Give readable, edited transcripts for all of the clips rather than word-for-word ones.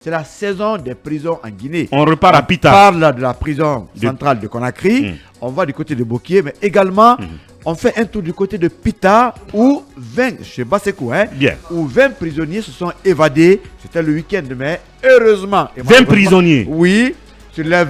C'est la saison des prisons en Guinée. On repart à Pita. On parle de la prison centrale de Conakry. On va du côté de Bokié, mais également, on fait un tour du côté de Pita où 20, chez Bassekou, où 20 prisonniers se sont évadés. C'était le week-end, mais heureusement. 20 prisonniers? Oui. Sur les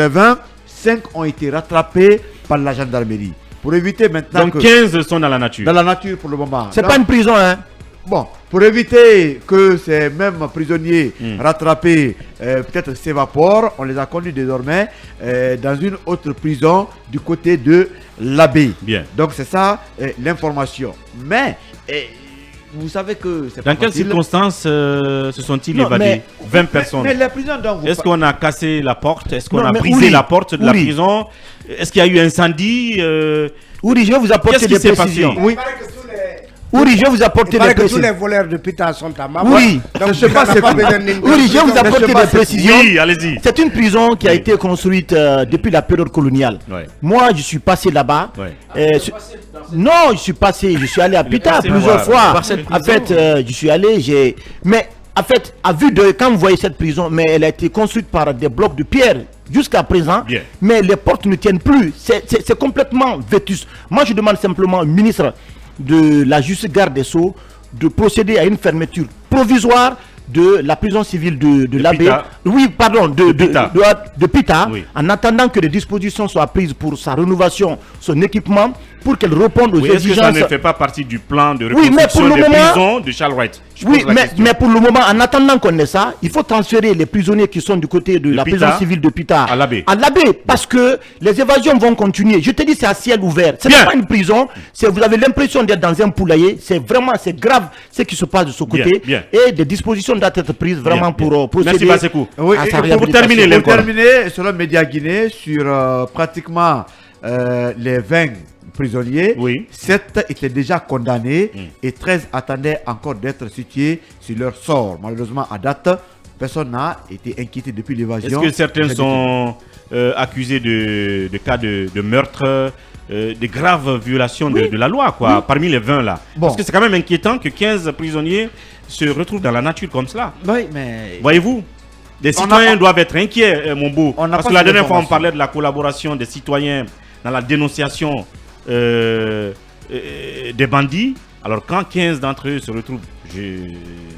20, 5 ont été rattrapés par la gendarmerie. Pour éviter maintenant. Donc 15 sont dans la nature. Dans la nature pour le moment. C'est pas une prison, hein? Bon, pour éviter que ces mêmes prisonniers rattrapés peut-être s'évaporent, on les a conduits désormais dans une autre prison du côté de l'Abbé. Bien. Donc c'est ça l'information. Mais vous savez que c'est pas dans quelles facile. Circonstances se sont-ils évadés? 20 personnes. Mais la prison dont vous Est-ce qu'on a cassé la porte? Est-ce qu'on Non, a mais brisé Ouri, la porte de la Ouri. prison? Est-ce qu'il y a eu incendie? Ouri, je vais vous apporter Qu'est-ce des qui s'est précisions. passé? Oui. Ouri, je vais vous apporter Il des paraît que tous précisions. les voleurs de Pita sont à ma Oui. Donc Je sais pas, Pita c'est n'a pas quoi. besoin d'une Ouri, je vais vous prison. apporter des précisions. Oui, allez-y. C'est une prison qui a été construite depuis la période coloniale. Ouais. Moi, je suis passé là-bas. Ouais. Non, je suis allé à Pita passé plusieurs voir. fois. Par cette En fait, je suis allé, mais en fait, à vue de quand vous voyez cette prison, mais elle a été construite par des blocs de pierre jusqu'à présent. Bien. Mais les portes ne tiennent plus. C'est complètement vétus. Moi, je demande simplement au ministre de la Justice, garde des Sceaux, de procéder à une fermeture provisoire de la prison civile de l'Abbé. Pita. Oui, pardon, de Pita. de Pita, Oui. en attendant que des dispositions soient prises pour sa rénovation, son équipement, pour qu'elle réponde aux Oui, est-ce que ça exigences. ne fait pas partie du plan de Oui, mais pour reconstruction le des moment- prisons de Charles Wright? Je Oui, pose la question. mais pour le moment, en attendant qu'on ait ça, il faut transférer les prisonniers qui sont du côté de la Pita prison civile de Pita à l'Abbé. parce que les évasions vont continuer. Je te dis, c'est à ciel ouvert. Ce Bien. n'est pas une prison. Vous avez l'impression d'être dans un poulailler. C'est grave ce qui se passe de ce côté. Bien. Et des dispositions doivent être prises vraiment Bien. pour procéder. Merci Bassekou. Oui, à et sa pour réhabilitation. terminer, Pour l'info. terminer, selon Média Guinée, sur pratiquement les 20 prisonniers, Oui. 7 étaient déjà condamnés et 13 attendaient encore d'être situés sur leur sort. Malheureusement, à date, personne n'a été inquiété depuis Est-ce l'évasion. que certains sont accusés de cas de meurtre, de graves violations de la loi, quoi, parmi les 20 là? Bon. Parce que c'est quand même inquiétant que 15 prisonniers se retrouvent dans la nature comme cela. Oui, mais Voyez-vous, les On citoyens a- doivent être inquiets, mon beau. On n'a Parce pas que la cette dernière fois, on information. parlait de la collaboration des citoyens dans la dénonciation des bandits. Alors, quand 15 d'entre eux se retrouvent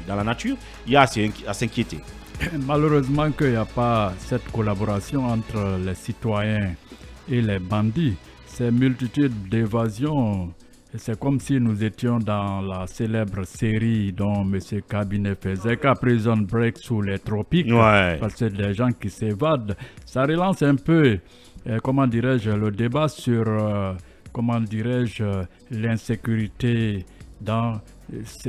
dans la nature, il y a à s'inquiéter. Malheureusement qu'il n'y a pas cette collaboration entre les citoyens et les bandits. Ces multitudes d'évasions, c'est comme si nous étions dans la célèbre série dont M. Cabinet faisait qu'à Prison Break sous les tropiques. Ouais. Parce que c'est des gens qui s'évadent. Ça relance un peu, comment dirais-je, le débat sur, comment dirais-je, l'insécurité dans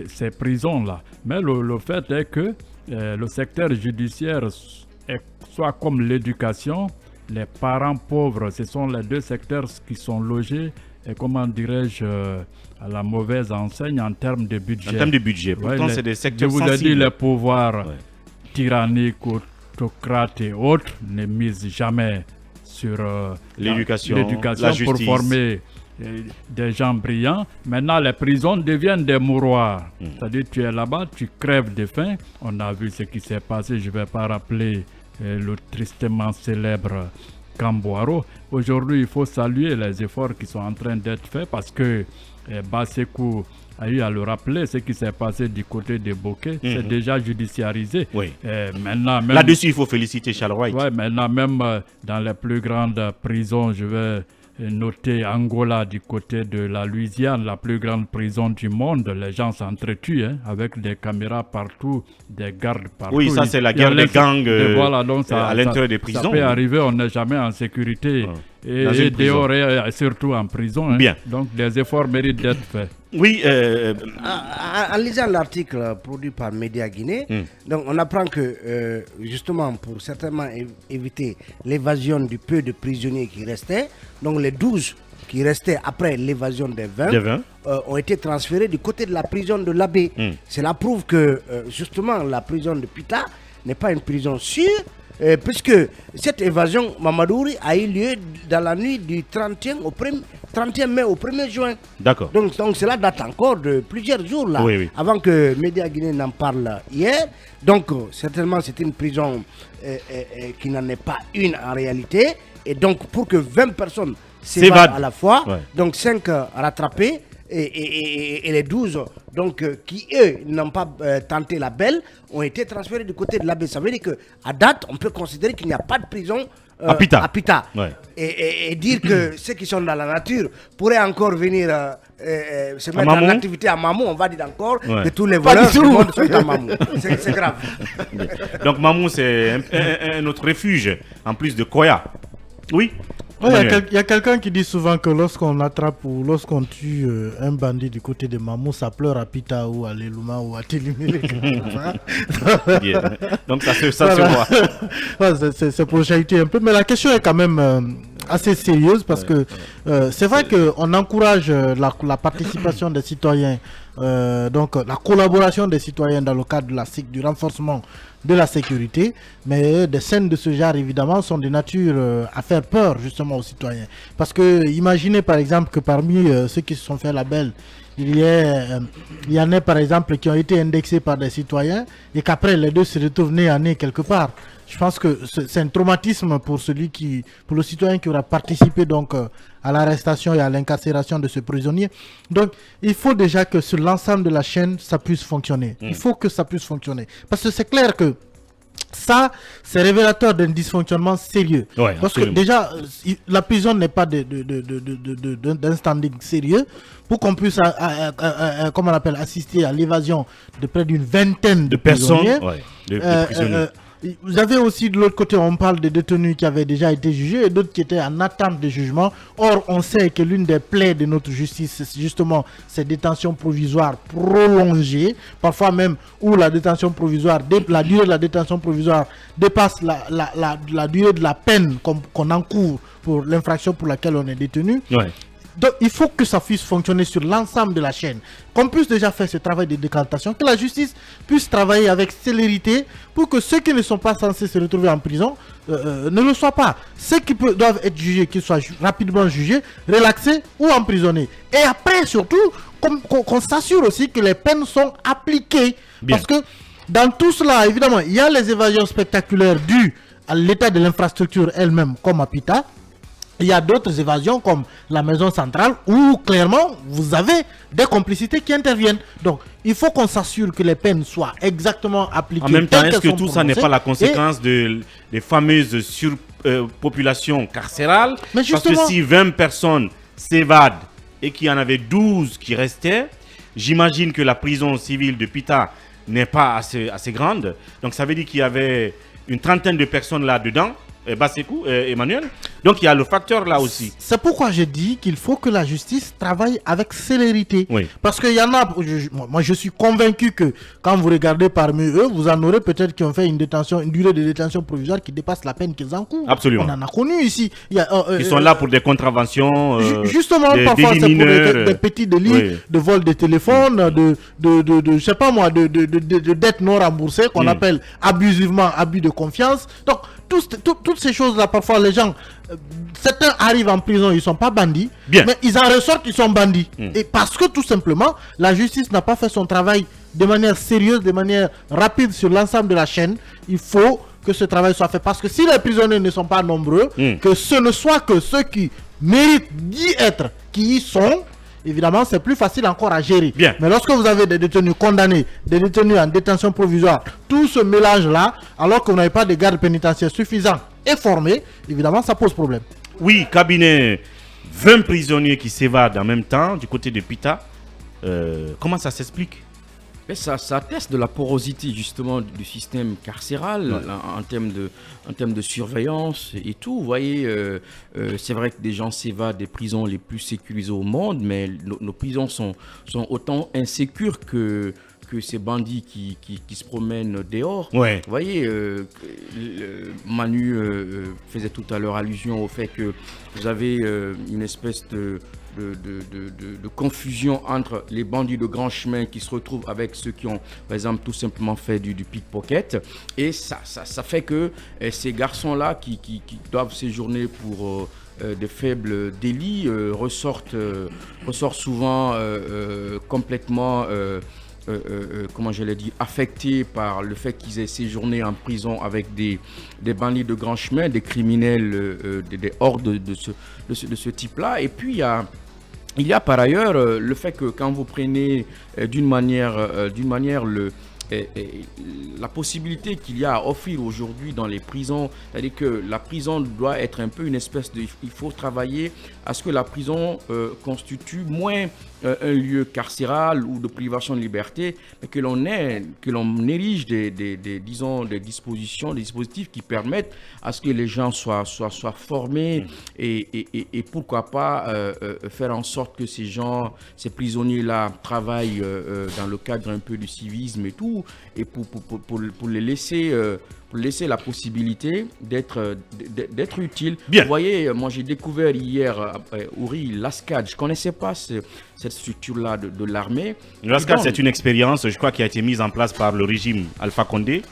ces prisons-là. Mais le fait est que le secteur judiciaire soit comme l'éducation, les parents pauvres, ce sont les deux secteurs qui sont logés, et comment dirais-je, à la mauvaise enseigne en termes de budget. En termes de budget, pourtant, c'est des secteurs Je vous ai dit, sensibles. les pouvoirs tyranniques, autocrates et autres ne misent jamais sur L'éducation, l'éducation la pour justice. former des gens brillants. Maintenant, les prisons deviennent des mouroirs. C'est-à-dire, tu es là-bas, tu crèves de faim. On a vu ce qui s'est passé. Je ne vais pas rappeler le tristement célèbre Camboiro. Aujourd'hui, il faut saluer les efforts qui sont en train d'être faits parce que Bassekou a eu à le rappeler, ce qui s'est passé du côté de Bokeh, c'est déjà judiciarisé. Oui. Maintenant, même, Là-dessus, il faut féliciter Charles Wright. ouais, maintenant, même dans les plus grandes prisons, je vais noter Angola du côté de la Louisiane, la plus grande prison du monde. Les gens s'entretuent avec des caméras partout, des gardes partout. Oui, ça, c'est la Il y a guerre des gangs voilà, donc ça, à l'intérieur des ça prisons. peut arriver, on n'est jamais en sécurité. Et, Dans une et prison. dehors, et surtout en prison. Bien. Donc, les efforts méritent d'être faits. Oui, En lisant l'article produit par Média Guinée, donc on apprend que justement pour certainement éviter l'évasion du peu de prisonniers qui restaient, donc les 12 qui restaient après l'évasion des 20, ont été transférés du côté de la prison de l'Abbé. Cela prouve que justement la prison de Pita n'est pas une prison sûre, puisque cette évasion, Mamadouri, a eu lieu dans la nuit du 31 mai au 1er juin. D'accord. Donc cela date encore de plusieurs jours là, avant que Média Guinée n'en parle hier. Donc certainement c'est une prison qui n'en est pas une en réalité. Et donc pour que 20 personnes s'évadent à la fois, donc 5 rattrapés, et les 12 donc, qui, eux, n'ont pas tenté la belle, ont été transférés du côté de l'Abbé. Ça veut dire qu'à date, on peut considérer qu'il n'y a pas de prison à Pita. Et dire que ceux qui sont dans la nature pourraient encore venir se mettre en activité à Mamou, on va dire encore que tous les voleurs du monde sont à Mamou. C'est grave. Donc Mamou, c'est un autre refuge, en plus de Koya. Oui. Il y a quelqu'un qui dit souvent que lorsqu'on attrape ou lorsqu'on tue un bandit du côté de Mamou, ça pleure à Pita ou à Lelouma ou à Télimélé. Donc ça se voit. C'est pour chahuter un peu, mais la question est quand même assez sérieuse parce que c'est vrai qu'on encourage la participation des citoyens, donc la collaboration des citoyens dans le cadre de du renforcement de la sécurité, mais des scènes de ce genre évidemment sont de nature à faire peur justement aux citoyens, parce que imaginez par exemple que parmi ceux qui se sont fait la belle, il y en a par exemple qui ont été indexés par des citoyens et qu'après les deux se retrouvent nez à nez quelque part. Je pense que c'est un traumatisme pour le citoyen qui aura participé donc à l'arrestation et à l'incarcération de ce prisonnier. Donc il faut déjà que sur l'ensemble de la chaîne ça puisse fonctionner. Il faut que ça puisse fonctionner, parce que c'est clair que ça, c'est révélateur d'un dysfonctionnement sérieux. Parce que déjà, la prison n'est pas d'un standing sérieux pour qu'on puisse comment on appelle, assister à l'évasion de près d'une vingtaine de prisonniers. De prisonniers. Vous avez aussi de l'autre côté, on parle des détenus qui avaient déjà été jugés et d'autres qui étaient en attente de jugement. Or, on sait que l'une des plaies de notre justice, c'est justement ces détentions provisoires prolongées, parfois même où la détention provisoire, la durée de la détention provisoire dépasse la durée de la peine qu'on encourt pour l'infraction pour laquelle on est détenu. Donc il faut que ça puisse fonctionner sur l'ensemble de la chaîne, qu'on puisse déjà faire ce travail de décantation, que la justice puisse travailler avec célérité pour que ceux qui ne sont pas censés se retrouver en prison ne le soient pas. Ceux qui doivent être jugés, qu'ils soient rapidement jugés, relaxés ou emprisonnés. Et après surtout, qu'on s'assure aussi que les peines sont appliquées. Parce que dans tout cela, évidemment, il y a les évasions spectaculaires dues à l'état de l'infrastructure elle-même, comme à Pita. Il y a d'autres évasions comme la maison centrale où clairement vous avez des complicités qui interviennent. Donc il faut qu'on s'assure que les peines soient exactement appliquées. En même temps, est-ce que tout ça n'est pas la conséquence des fameuses surpopulations carcérales? Parce que si 20 personnes s'évadent et qu'il y en avait 12 qui restaient, j'imagine que la prison civile de Pita n'est pas assez grande. Donc ça veut dire qu'il y avait une trentaine de personnes là-dedans. Bassekou, Emmanuel. Donc il y a le facteur là aussi. C'est pourquoi je dis qu'il faut que la justice travaille avec célérité. Parce qu'il y en a, moi je suis convaincu que quand vous regardez parmi eux, vous en aurez peut-être qui ont fait une durée de détention provisoire qui dépasse la peine qu'ils encourent. Absolument. On en a connu ici. Ils sont là pour des contraventions. Justement, parfois c'est pour des petits délits de vol de téléphone, je sais pas moi, de dettes non remboursées qu'on appelle abusivement abus de confiance. Donc toutes ces choses-là, parfois les gens, certains arrivent en prison, ils ne sont pas bandits, mais ils en ressortent, ils sont bandits. Et parce que tout simplement, la justice n'a pas fait son travail de manière sérieuse, de manière rapide sur l'ensemble de la chaîne. Il faut que ce travail soit fait. Parce que si les prisonniers ne sont pas nombreux, que ce ne soit que ceux qui méritent d'y être, qui y sont, évidemment, c'est plus facile encore à gérer. Mais lorsque vous avez des détenus condamnés, des détenus en détention provisoire, tout ce mélange-là, alors que vous n'avez pas de gardes pénitentiaires suffisants et formés, évidemment, ça pose problème. Oui, cabinet, 20 prisonniers qui s'évadent en même temps du côté de Pita. Comment ça s'explique? Mais ça atteste de la porosité justement du système carcéral en termes de surveillance et tout. Vous voyez, c'est vrai que des gens s'évadent des prisons les plus sécurisées au monde, mais nos prisons sont autant insécures que ces bandits qui se promènent dehors. Vous voyez, Manu faisait tout à l'heure allusion au fait que vous avez une espèce de confusion entre les bandits de grand chemin qui se retrouvent avec ceux qui ont, par exemple, tout simplement fait du pickpocket. Et ça fait que ces garçons-là qui doivent séjourner pour de faibles délits ressortent souvent complètement comment je l'ai dit, affectés par le fait qu'ils aient séjourné en prison avec des bandits de grand chemin, des criminels, des hordes de ce type-là. Et puis il y a par ailleurs le fait que quand vous prenez d'une manière la possibilité qu'il y a à offrir aujourd'hui dans les prisons, c'est-à-dire que la prison doit être un peu une espèce de... Il faut travailler à ce que la prison constitue moins un lieu carcéral ou de privation de liberté, mais que l'on érige des dispositifs qui permettent à ce que les gens soient formés et pourquoi pas faire en sorte que ces prisonniers-là travaillent dans le cadre un peu du civisme et tout, et pour les laisser la possibilité d'être utile. Bien. Vous voyez, moi j'ai découvert hier, Ouri, l'ASCAD. Je ne connaissais pas cette structure-là de l'armée. L'ASCAD, c'est une expérience, je crois, qui a été mise en place par le régime Alpha Condé,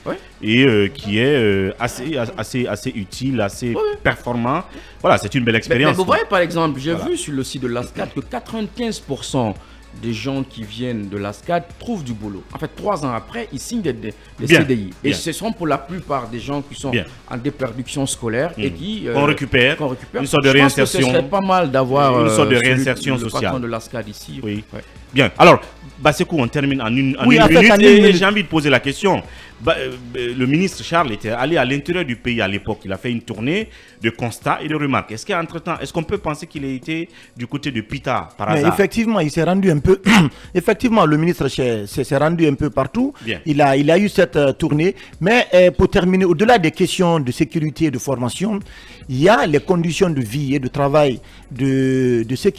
et qui est assez utile, assez performant. Voilà, c'est une belle expérience. Mais vous voyez, par exemple, j'ai vu sur le site de l'ASCAD que 95% des gens qui viennent de l'ASCAD trouvent du boulot. En fait, 3 ans après, ils signent des CDI. Et ce sont pour la plupart des gens qui sont en déperdition scolaire et qui... qu'on récupère. Une sorte de réinsertion. Je pense que ce serait pas mal d'avoir une sorte de réinsertion sociale. Le patron de l'ASCAD ici. Oui. Ouais. Bien. Alors, Bassekou, on termine en une minute. Et j'ai envie de poser la question. Le ministre Charles était allé à l'intérieur du pays à l'époque. Il a fait une tournée de constats et de remarques. Est-ce qu'entre-temps, est-ce qu'on peut penser qu'il ait été du côté de Pita par hasard? Effectivement, il s'est rendu un peu... Effectivement, le ministre s'est rendu un peu partout. Bien. Il a eu cette tournée. Mais pour terminer, au-delà des questions de sécurité et de formation, il y a les conditions de vie et de travail de ceux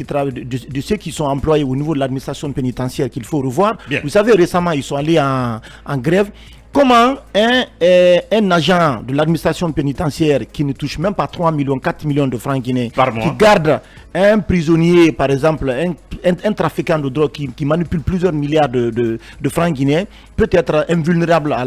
qui sont employés au niveau de l'administration pénitentiaire qu'il faut revoir. Bien. Vous savez, récemment, ils sont allés en grève. Comment un agent de l'administration pénitentiaire qui ne touche même pas 3 millions, 4 millions de francs guinéens, qui garde un prisonnier, par exemple, un trafiquant de drogue qui manipule plusieurs milliards de francs guinéens, peut être invulnérable à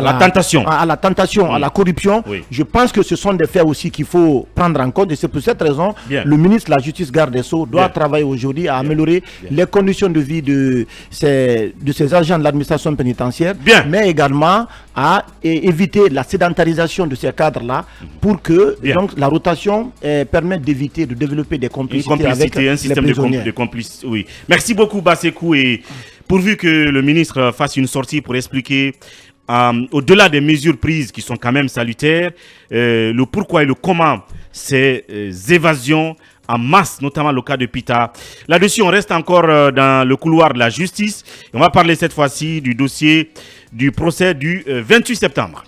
la tentation, à la corruption. Oui. Je pense que ce sont des faits aussi qu'il faut prendre en compte et c'est pour cette raison le ministre de la Justice, garde des Sceaux, doit travailler aujourd'hui à améliorer les conditions de vie de ces agents de l'administration pénitentiaire, mais également à éviter la sédentarisation de ces cadres-là pour que donc, la rotation permette d'éviter de développer des complicités avec un système de complicité. Oui. Merci beaucoup Bassekou, et pourvu que le ministre fasse une sortie pour expliquer au-delà des mesures prises qui sont quand même salutaires, le pourquoi et le comment ces évasions en masse, notamment le cas de Pita. Là-dessus, on reste encore dans le couloir de la justice. Et on va parler cette fois-ci du dossier du procès du 28 septembre.